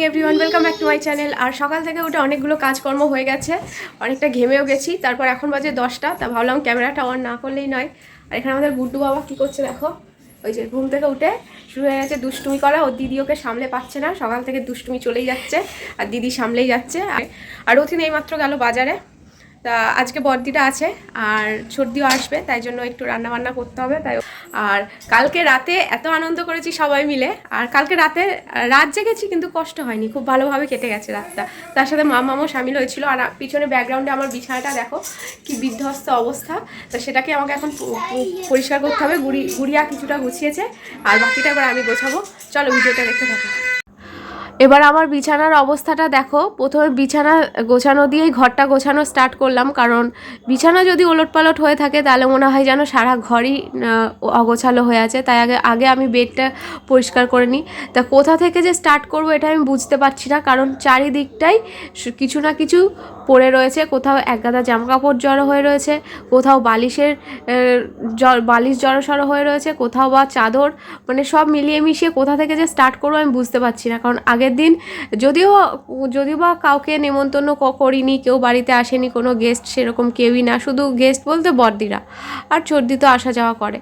Everyone, welcome back to my channel. আর সকাল থেকে উঠে অনেকগুলো কাজকর্ম হয়ে গেছে, অনেকটা ঘেমেও গেছি। তারপর এখন বাজে 10টা, তা ভাবলাম ক্যামেরাটা অন না করলেই নয়। আর এখানে আমাদের গুড্ডু বাবা কী করছে দেখো, ওই যে ঘুম থেকে উঠে শুরু হয়ে গেছে দুষ্টুমি করা। ওর দিদি ওকে সামলে পাচ্ছে না, সকাল থেকে দুষ্টুমি চলেই যাচ্ছে আর দিদি সামলেই যাচ্ছে। আর রথিন এইমাত্র গেল বাজারে। তা আজকে বড়দিটা আছে আর সর্দিও আসবে, তাই জন্য একটু রান্নাবান্না করতে হবে। তাই আর কালকে রাতে এত আনন্দ করেছি সবাই মিলে। আর কালকে রাত জেগেছি, কিন্তু কষ্ট হয়নি, খুব ভালোভাবে কেটে গেছে রাতটা। তার সাথে মামাও সামিল হয়েছিল। আর পিছনে ব্যাকগ্রাউন্ডে আমার বিছানাটা দেখো কি বিধ্বস্ত অবস্থা। তো সেটাকে আমাকে এখন পরিষ্কার করতে হবে। গুড়িয়া কিছুটা গুছিয়েছে আর বাকিটা এবার আমি গোছাবো। চলো ভিডিওটা দেখতে থাকো। এবার আমার বিছানার অবস্থাটা দেখো। প্রথমে বিছানা গোছানো দিয়েই ঘরটা গোছানো স্টার্ট করলাম, কারণ বিছানা যদি ওলটপালট হয়ে থাকে তাহলে মনে হয় যেন সারা ঘরই অগোছালো হয়ে আছে। তাই আগে আমি বেডটা পরিষ্কার করে নিই। তা কোথা থেকে যে স্টার্ট করব এটা আমি বুঝতে পারছি না, কারণ চারিদিকটাই কিছু না কিছু পড়ে রয়েছে। কোথাও একগাদা জামাকাপড় জড়ো হয়ে রয়েছে, কোথাও বালিশ জড়োসড়ো হয়ে রয়েছে, কোথাও বা চাদর, মানে সব মিলিয়ে মিশিয়ে কোথা থেকে যে স্টার্ট করবো আমি বুঝতে পারছি না। কারণ আগের দিন যদিও বা কাউকে নেমন্তন্ন করিনি, কেউ বাড়িতে আসেনি, কোনো গেস্ট সেরকম কেউই না, শুধু গেস্ট বলতে বড়দিরা আর চর্দি তো আসা যাওয়া করে।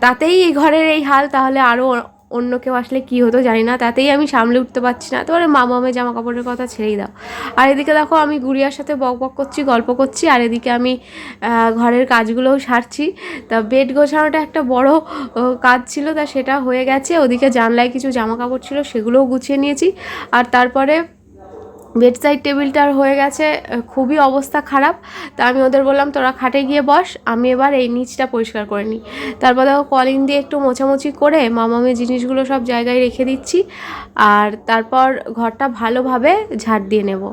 তাতেই এই ঘরের এই হাল, তাহলে আরও অন্য কেউ আসলে কী হতো জানি না। তাতেই আমি সামলে উঠতে পারছি না। তারপরে মামামের জামা কাপড়ের কথা ছেড়েই দাও। আর এদিকে দেখো আমি গুড়িয়ার সাথে বক করছি, গল্প করছি, আর এদিকে আমি ঘরের কাজগুলোও সারছি। তা বেড গোছানোটা একটা বড় কাজ ছিল, তা সেটা হয়ে গেছে। ওদিকে জানলায় কিছু জামা কাপড় ছিল, সেগুলোও গুছিয়ে নিয়েছি। আর তারপরে বেডসাইড টেবিলটার হয়ে গেছে খুবই অবস্থা খারাপ। তা আমি ওদের বললাম তোরা খাটে গিয়ে বস, আমি এবার এই নিচটা পরিষ্কার করে নিই। তারপর দেখো কলিং দিয়ে একটু মোছামুছি করে মামামের জিনিসগুলো সব জায়গায় রেখে দিচ্ছি। আর তারপর ঘরটা ভালোভাবে ঝাড় দিয়ে নেব।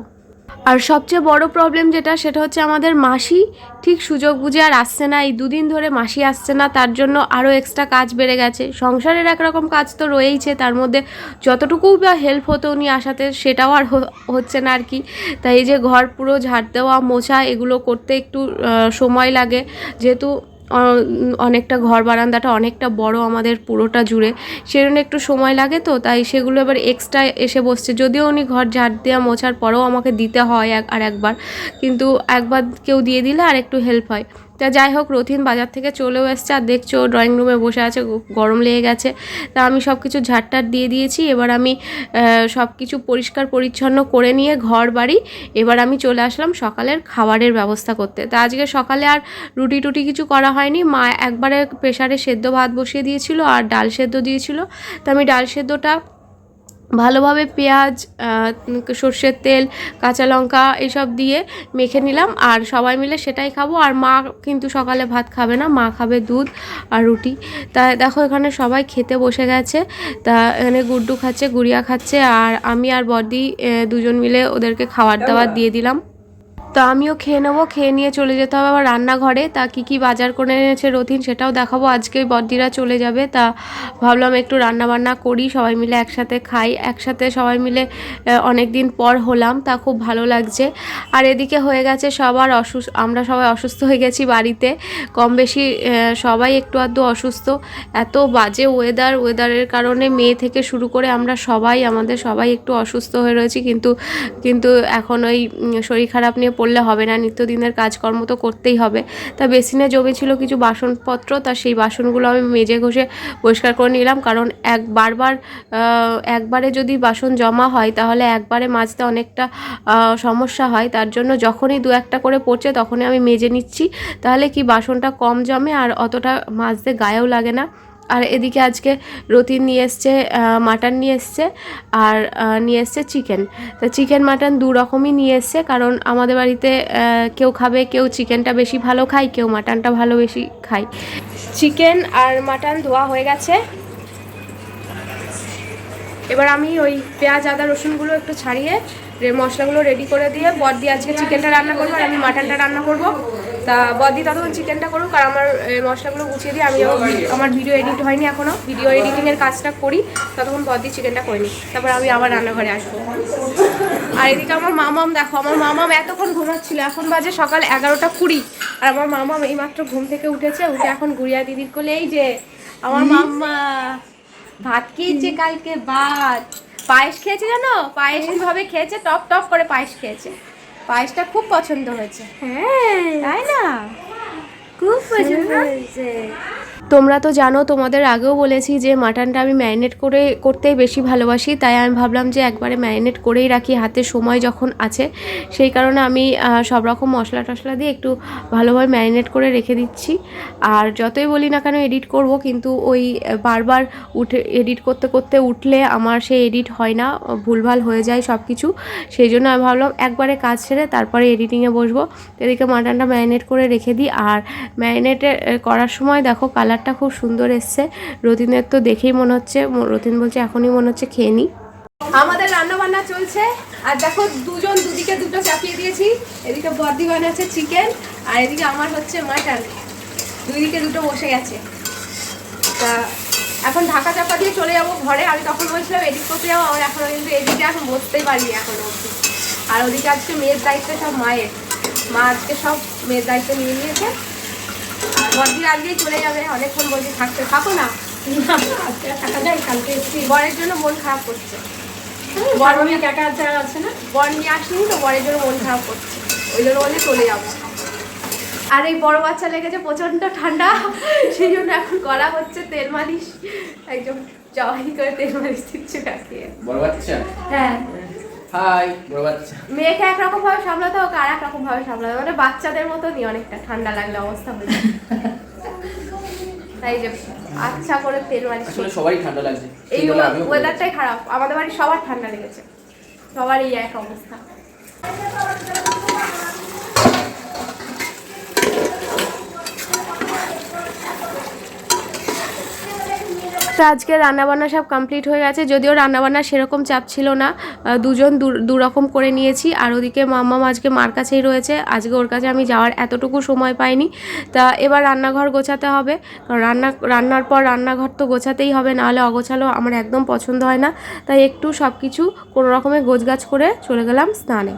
আর সবচেয়ে বড় প্রবলেম যেটা, সেটা হচ্ছে আমাদের মাসি ঠিক সুযোগ বুঝে আর আসছে না। এই দুদিন ধরে মাসি আসছে না, তার জন্য আরও এক্সট্রা কাজ বেড়ে গেছে। সংসারের একরকম কাজ তো রয়েইছে, তার মধ্যে যতটুকু বা হেল্প হতো উনি আসাতে সেটাও আর হচ্ছে না আর কি। তাই এই যে ঘর পুরো ঝাড় দেওয়া মোছা এগুলো করতে একটু সময় লাগে, যেহেতু অনেকটা ঘর বারান্দাটা অনেকটা বড় আমাদের পুরোটা জুড়ে, সেজন্য একটু সময় লাগে। তো তাই সেগুলো এবার এক্সট্রা এসে বসছে। যদিও উনি ঘর ঝাড় দেওয়া মোছার পরেও আমাকে দিতে হয় একবার, কিন্তু একবার কেউ দিয়ে দিলে আর একটু হেল্প হয়। তা যাই হোক, রথিন বাজার থেকে চলেও এসছে আর দেখছো ড্রয়িং রুমে বসে আছে, গরম লেগে গেছে। তা আমি সব কিছু ঝাড়টার দিয়ে দিয়েছি। এবার আমি সব কিছু পরিষ্কার পরিচ্ছন্ন করে নিয়ে ঘর বাড়ি এবার আমি চলে আসলাম সকালের খাবারের ব্যবস্থা করতে। তা আজকে সকালে আর রুটি টুটি কিছু করা হয়নি। মা একবারে প্রেসারে সেদ্ধ ভাত বসিয়ে দিয়েছিল আর ডাল সেদ্ধ দিয়েছিল। তা আমি ডাল সেদ্ধটা ভালোভাবে পেঁয়াজ, সর্ষের তেল, কাঁচা লঙ্কা এসব দিয়ে মেখে নিলাম, আর সবাই মিলে সেটাই খাবো। আর মা কিন্তু সকালে ভাত খাবে না, মা খাবে দুধ আর রুটি। তা দেখো এখানে সবাই খেতে বসে গেছে। তা এখানে গুড্ডু খাচ্ছে, গুড়িয়া খাচ্ছে, আর আমি আর বড়দি দুজন মিলে ওদেরকে খাবার দাবার দিয়ে দিলাম। তো আমিও খেয়ে নেবো, খেয়ে নিয়ে চলে যেতে হবে আবার রান্নাঘরে। তা কী বাজার করে এনেছে রথিন সেটাও দেখাবো। আজকে বড়দিরা চলে যাবে, তা ভাবলাম একটু রান্নাবান্না করি, সবাই মিলে একসাথে খাই, একসাথে সবাই মিলে অনেক দিন পর হলাম, তা খুব ভালো লাগছে। আর এদিকে হয়ে গেছে সবার আমরা সবাই অসুস্থ হয়ে গেছি বাড়িতে, কম বেশি সবাই একটু আধটু অসুস্থ। এত বাজে ওয়েদারের কারণে মেয়ে থেকে শুরু করে আমাদের সবাই একটু অসুস্থ হয়ে রয়েছি। কিন্তু এখন ওই শরীর খারাপ নিয়ে পড়লে হবে না, নিত্যদিনের কাজকর্ম তো করতেই হবে। তা বেসিনে জমেছিল কিছু বাসনপত্র, তা সেই বাসনগুলো আমি মেজে ঘষে পরিষ্কার করে নিলাম, কারণ একবারে যদি বাসন জমা হয় তাহলে একবারে মাজতে অনেকটা সমস্যা হয়। তার জন্য যখনই দু একটা করে পড়ছে তখনই আমি মেজে নিচ্ছি, তাহলে কি বাসনটা কম জমে আর অতটা মাজতে গায়েও লাগে না। আর এদিকে আজকে রতিন নিয়ে এসছে মাটন নিয়ে এসছে, আর নিয়ে এসছে চিকেন। তা চিকেন মাটন দু রকমই নিয়ে এসছে, কারণ আমাদের বাড়িতে কেউ খাবে, কেউ চিকেনটা বেশি ভালো খায়, কেউ মাটনটা ভালো বেশি খায়। চিকেন আর মাটন ধোয়া হয়ে গেছে। এবার আমি ওই পেঁয়াজ আদা রসুনগুলো একটু ছাড়িয়ে মশলাগুলো রেডি করে দিয়ে বড়দি আজকে চিকেনটা রান্না করবো আর আমি মাটনটা রান্না করবো। তা বড়দি ততক্ষণ চিকেনটা করুক আর আমার মশলাগুলো গুছিয়ে দিই। আমি আমার ভিডিও এডিট হয়নি এখনও, ভিডিও এডিটিংয়ের কাজটা করি, ততক্ষণ বড়দি চিকেনটা করে নিই, তারপর আমি আবার রান্নাঘরে আসবো। আর এদিকে আমার মামাম দেখো, আমার মামাম এতক্ষণ ঘুমাচ্ছিল, এখন বাজে সকাল 11:20, আর আমার মামাম এইমাত্র ঘুম থেকে উঠে এখন গুড়িয়া দিদির কোলে। এই যে আমার মাম্মা ভাত খেয়েছে, কালকে ভাত পায়েস খেয়েছে জানো, পায়েস কিভাবে খেয়েছে, টপ টপ করে পায়েস খেয়েছে। পায়েসটা খুব পছন্দ হয়েছে। হ্যাঁ তাই না, খুব পছন্দ হয়েছে। তোমরা তো জানো, তোমাদের আগেও বলেছি যে মাটনটা আমি ম্যারিনেট করতেই বেশি ভালোবাসি, তাই আমি ভাবলাম যে একবারে ম্যারিনেট করেই রাখি, হাতে সময় যখন আছে। সেই কারণে আমি সব রকম মশলা টশলা দিয়ে একটু ভালোভাবে ম্যারিনেট করে রেখে দিচ্ছি। আর যতই বলি না কেন এডিট করব, কিন্তু ওই বারবার উঠে এডিট করতে করতে উঠলে আমার সেই এডিট হয় না, ভুলভাল হয়ে যায় সব কিছু। সেই জন্য আমি ভাবলাম একবারে কাজ সেরে তারপরে এডিটিংয়ে বসবো। এদিকে মাটনটা ম্যারিনেট করে রেখে দিই। আর ম্যারিনেটে করার সময় দেখো কালারটা খুব সুন্দর এসছে। রতিনের তো দেখেই মনে হচ্ছে, রতিন বলছে এখনই মনে হচ্ছে খেয়ে নিই। আমাদের রান্না বান্না চলছে, আর দেখো দুজন দুদিকে দুটো চাপিয়ে দিয়েছি। এদিকে বর্দি বানাচ্ছে চিকেন, আর এদিকে আমার হচ্ছে মাটন। দুই দিকে দুটো বসে গেছে। তা এখন ঢাকা চাপা দিয়ে চলে যাবো ঘরে। আমি তখন বলছিলাম এডিট করতে যাবো, আমার এখনো কিন্তু এডিটে এখন বসতেই পারিনি এখনো অবধি। আর ওদিকে আজকে মেয়ের দায়িত্ব সব মায়ের, মা আজকে সব মেয়ের দায়িত্ব নিয়ে নিয়েছে। বর্দি আজকেই চলে যাবে, অনেকক্ষণ বলছি থাকতে, থাকো না, আজকে থাকা যায়, কালকে এসেছি। বরের জন্য মন খারাপ করছে, বর নিয়ে কাকা আছে না, বর নিয়ে আসিনি তো, বরের জন্য মন খারাপ করছে, ওই জন্য বলে চলে যাবো। আর এই বড় বাচ্চা লেগেছে প্রচন্ড ঠান্ডা, সেই জন্য এখন করা হচ্ছে তেল মালিশ। একদম জবাই করে তেল মালিশ দিচ্ছে কাকে। বড় বাচ্চা, হ্যাঁ হাই বড় বাচ্চা। মেয়েকে একরকম ভাবে সামলাতে হোক, আর একরকম ভাবে সামলাতে, মানে বাচ্চাদের মতনই অনেকটা ঠান্ডা লাগলে অবস্থা হয়ে যায়। তাই যে আচ্ছা করে তেল মালিশ। আসলে সবাই ঠান্ডা লাগছে, এই ওয়েদারটাই খারাপ, আমাদের বাড়ি সবার ঠান্ডা লেগেছে, সবারই এক অবস্থা। তো আজকে রান্নাবান্না সব কমপ্লিট হয়ে গেছে, যদিও রান্নাবান্না সেরকম চাপ ছিল না, দুজন দু রকম করে নিয়েছি। আর ওদিকে মাম্মাম আজকে মার কাছেই রয়েছে, আজকে ওর কাছে আমি যাওয়ার এতটুকু সময় পাইনি। তা এবার রান্নাঘর গোছাতে হবে, কারণ রান্নার পর রান্নাঘর তো গোছাতেই হবে, নাহলে অগোছালো আমার একদম পছন্দ হয় না। তাই একটু সব কিছু কোনো রকমে গোছগাছ করে চলে গেলাম স্নানে।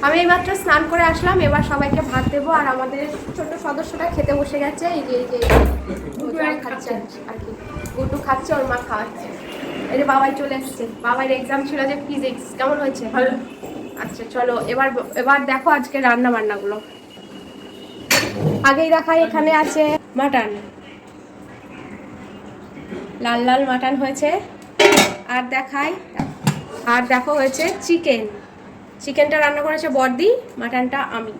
আমি এইমাত্র স্নান করে আসলাম, এবার সবাইকে ভাত দেবো। আর আমাদের ছোট সদস্যটা খেতে বসে গেছে, এই যে খাচ্ছে আর কি, গুটু খাচ্ছে, ওর মা খাওয়াচ্ছে। এই যে বাবাই চলে এসছে, বাবার এক্সাম ছিল যে ফিজিক্স, কেমন হয়েছে? ভালো। আচ্ছা চলো এবার দেখো আজকে রান্না বান্নাগুলো। আগেই দেখাই, এখানে আছে মাটন, লাল লাল মাটন হয়েছে। আর দেখাই, আর দেখো হয়েছে চিকেন। চিকেনটা রান্না করেছে বর্দি, মাটনটা আমি।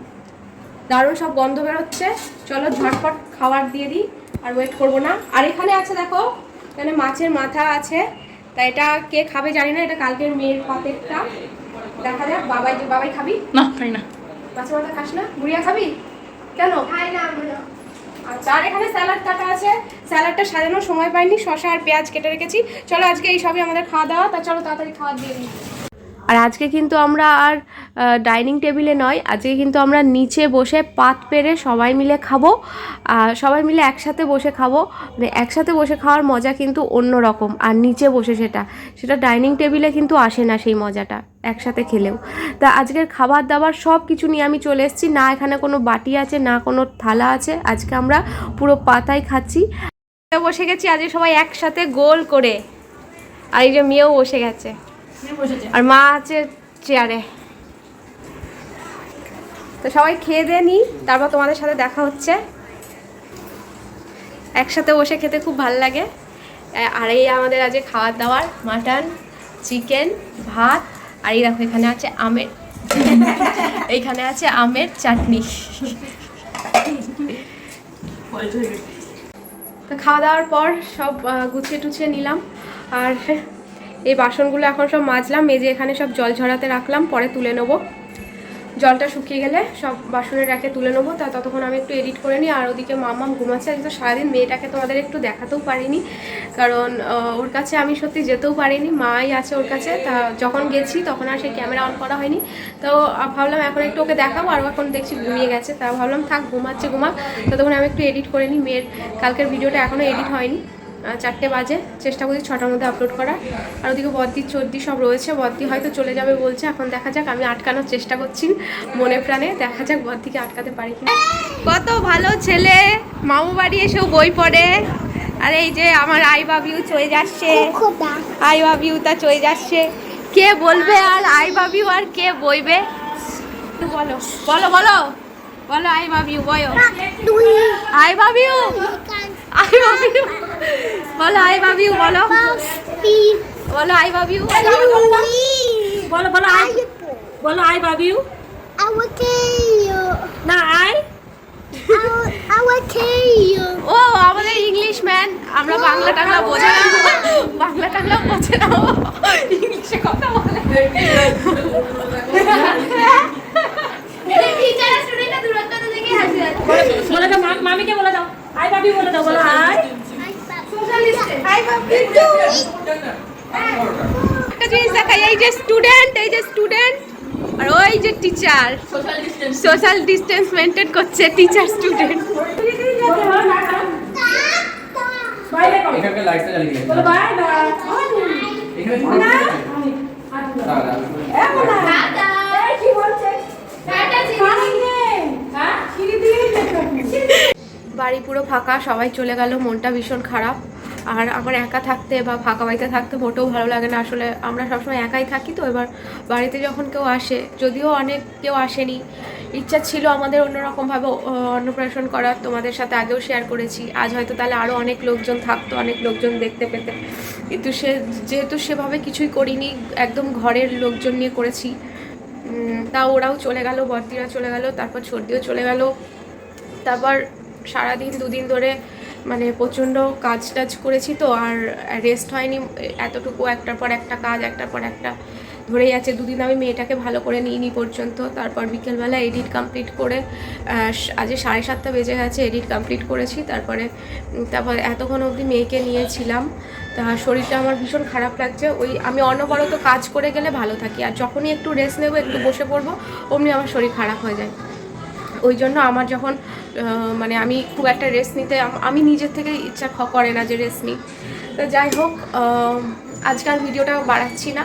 দারুণ সব গন্ধ বেরোচ্ছে, চলো ঝটপট খাবার দিয়ে দিই, আর ওয়েট করবো না। আর এখানে আছে দেখো, এখানে মাছের মাথা আছে, তা এটা কে খাবে জানি না, এটা কালকের মেয়ের পাতেরটা। দেখা যাক, বাবাই খাবি? না খাই না। মাছের মাথা খাস না? গুড়িয়া খাবি? কেন খাই না? আচ্ছা, আর এখানে স্যালাড কাটা আছে, স্যালাডটা সাজানোর সময় পাইনি, শসা আর পেঁয়াজ কেটে রেখেছি। চলো আজকে এই সবই আমাদের খাওয়া দাওয়া, তা চলো তাড়াতাড়ি খাওয়া দিয়ে দিই। আর আজকে কিন্তু আমরা আর ডাইনিং টেবিলে নয়, আজকে কিন্তু আমরা নিচে বসে পাত পেরে সবাই মিলে খাবো। সবাই মিলে একসাথে বসে খাবো, মানে একসাথে বসে খাওয়ার মজা কিন্তু অন্য রকম। আর নিচে বসে সেটা ডাইনিং টেবিলে কিন্তু আসে না সেই মজাটা একসাথে খেলেও। তা আজকের খাবার দাবার সব কিছু নিয়ে আমি চলে এসেছি, না এখানে কোনো বাটি আছে না কোনো থালা আছে, আজকে আমরা পুরো পাতায় খাচ্ছি। বসে গেছি আজকে সবাই একসাথে গোল করে, আর এই যে মেয়েও বসে গেছে, আর মা আছে চেয়ারে। তো সবাই খেয়ে দিয়ে নিই, তারপর তোমাদের সাথে দেখা হচ্ছে। একসাথে বসে খেতে খুব ভালো লাগে। আর এই আমাদের আজকে খাবার দাবার, মাটন, চিকেন, ভাত, আর এই দেখো এখানে আছে আমের এইখানে আছে আমের চাটনি। তো খাওয়া দাওয়ার পর সব গুছিয়ে টুছিয়ে নিলাম, আর এই বাসনগুলো এখন সব মাজলাম, মেজে এখানে সব জল ঝরাতে রাখলাম, পরে তুলে নেবো। জলটা শুকিয়ে গেলে সব বাসনের র্যাকে তুলে নেবো। তা ততক্ষণ আমি একটু এডিট করে নিই। আর ওদিকে মাম্মাম ঘুমাচ্ছে, আজকে তো সারাদিন মেয়েটাকে তোমাদের একটু দেখাতেও পারিনি, কারণ ওর কাছে আমি সত্যি যেতেও পারিনি, মাই আছে ওর কাছে। তা যখন গেছি তখন আর সেই ক্যামেরা অন করা হয়নি, তো ভাবলাম এখন একটু ওকে দেখাবো। আর এখন দেখছি ঘুমিয়ে গেছে, তা ভাবলাম থাক ঘুমাক। ততক্ষণ আমি একটু এডিট করে নিই। মেয়ের কালকের ভিডিওটা এখনও এডিট হয়নি, 4টে বাজে, চেষ্টা করছি 6টার মধ্যে আপলোড করার। আর ওদিকে বদ্দি চর্দি সব রয়েছে, বদ্দি হয়তো চলে যাবে বলছে, এখন দেখা যাক। আমি আটকানোর চেষ্টা করছি মনে প্রাণে, দেখা যাক বদ্দিকে আটকাতে পারি কিনা। কত ভালো ছেলে, মামু বাড়ি এসেও বই পড়ে, আর আর এই যে আমার আই লাভ ইউ চলে যাচ্ছে, আই লাভ ইউ তা চলে যাচ্ছে। কে বলবে আর আই লাভ ইউ আর কে বইবে? বলো বলো বলো বলো আই লাভ ইউ, বলো I love you, I love you, বলো আই লাভ ইউ, বলো বলো আই লাভ ইউ, বলো বলো আই, বলো আই লাভ ইউ। না আই, ও আমাদের ইংলিশ ম্যান, আমরা বাংলা টাংলা বোঝে না, বাংলা টাংলা বোঝে না, ইংলিশে কথা বলে। বলে দাও মামিকে বলে দাও আই লাভ ইউ বলে দাও, বলো আই। একটা জিনিস দেখাই, এই যে স্টুডেন্ট, এই যে স্টুডেন্ট আর ওই যে টিচার, সোশ্যাল ডিস্টেন্স মেনটেন করছে টিচার স্টুডেন্ট। এখানকার লাইটটা জ্বালিয়ে দিয়েছে। বলো বাই বাই। বাড়ি পুরো ফাঁকা, সবাই চলে গেল, মনটা ভীষণ খারাপ। আর আমার একা থাকতে বা ফাঁকা বাড়িতে থাকতে মোটেও ভালো লাগে না। আসলে আমরা সবসময় একাই থাকি, তো এবার বাড়িতে যখন কেউ আসে, যদিও অনেক কেউ আসেনি, ইচ্ছা ছিল আমাদের অন্যরকমভাবে অন্নপ্রাশন করার, তোমাদের সাথে আগেও শেয়ার করেছি। আজ হয়তো তাহলে আরও অনেক লোকজন থাকতো, অনেক লোকজন দেখতে পেতে, কিন্তু যেহেতু সেভাবে কিছুই করিনি, একদম ঘরের লোকজন নিয়ে করেছি। তা ওরাও চলে গেল, বর্দিরা চলে গেল, তারপর সর্দিও চলে গেল। তারপর সারাদিন দুদিন ধরে মানে প্রচণ্ড কাজ টাজ করেছি, তো আর রেস্ট হয়নি এতটুকু, একটার পর একটা কাজ, একটার পর একটা ধরেই আছে। দুদিন আমি মেয়েটাকে ভালো করে নিইনি পর্যন্ত। তারপর বিকেলবেলা এডিট কমপ্লিট করে, আজ 7:30 বেজে গেছে, এডিট কমপ্লিট করেছি। তারপর এতক্ষণ অবধি মেয়েকে নিয়েছিলাম। তা শরীরটা আমার ভীষণ খারাপ লাগছে। ওই আমি অনবরত কাজ করে গেলে ভালো থাকি, আর যখনই একটু রেস্ট নেবো, একটু বসে পড়বো, অমনি আমার শরীর খারাপ হয়ে যায়। ওই জন্য আমার যখন মানে আমি খুব একটা রেস্ট নিতে আমি নিজের থেকে ইচ্ছা করে না যে রেস্ট নিই। তো যাই হোক, আজকাল ভিডিওটা বাড়াচ্ছি না,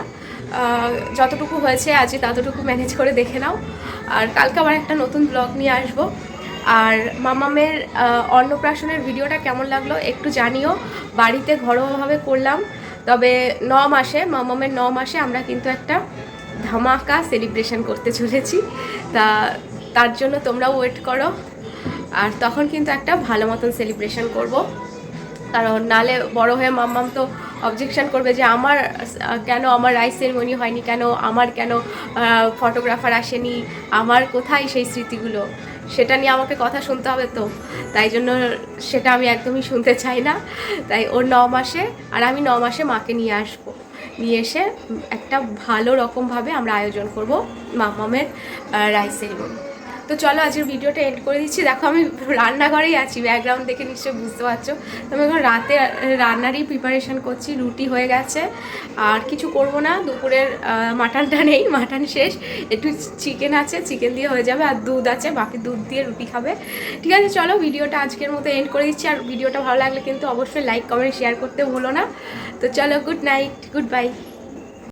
যতটুকু হয়েছে আজকে ততটুকু ম্যানেজ করে দেখে নাও। আর কালকে আবার একটা নতুন ব্লগ নিয়ে আসবো। আর মামামের অন্নপ্রাশনের ভিডিওটা কেমন লাগলো একটু জানিও। বাড়িতে ঘরোয়াভাবে করলাম, তবে 9 মাসে, মামামের 9 মাসে আমরা কিন্তু একটা ধামাকা সেলিব্রেশন করতে চলেছি। তার জন্য তোমরাও ওয়েট করো, আর তখন কিন্তু একটা ভালো মতন সেলিব্রেশন করব। কারণ নালে বড় হয়ে মাম্মাম তো অবজেকশন করবে যে আমার কেন আমার রাইস সেরিমনি হয়নি, কেন ফটোগ্রাফার আসেনি, আমার কোথায় সেই স্মৃতিগুলো, সেটা নিয়ে আমাকে কথা শুনতে হবে। তো তাই জন্য সেটা আমি একদমই শুনতে চাই না। তাই ওর 9 মাসে আর আমি 9 মাসে মাকে নিয়ে আসবো, নিয়ে এসে একটা ভালো রকমভাবে আমরা আয়োজন করব মাম্মামের রাইস সেরিমনি। তো চলো আজকের ভিডিওটা এন্ড করে দিচ্ছি। দেখো আমি রান্নাঘরেই আছি, ব্যাকগ্রাউন্ড দেখে নিশ্চয়ই বুঝতে পারছো। তো আমি এখন রাতে রান্নারই প্রিপারেশান করছি। রুটি হয়ে গেছে, আর কিছু করব না। দুপুরের মাটনটা নেই, মাটন শেষ, একটু চিকেন আছে, চিকেন দিয়ে হয়ে যাবে, আর দুধ আছে, বাকি দুধ দিয়ে রুটি খাবে। ঠিক আছে, চলো ভিডিওটা আজকের মতো এন্ড করে দিচ্ছি। আর ভিডিওটা ভালো লাগলে কিন্তু অবশ্যই লাইক কমেন্ট শেয়ার করতে ভুলো না। তো চলো, গুড নাইট, গুড বাই।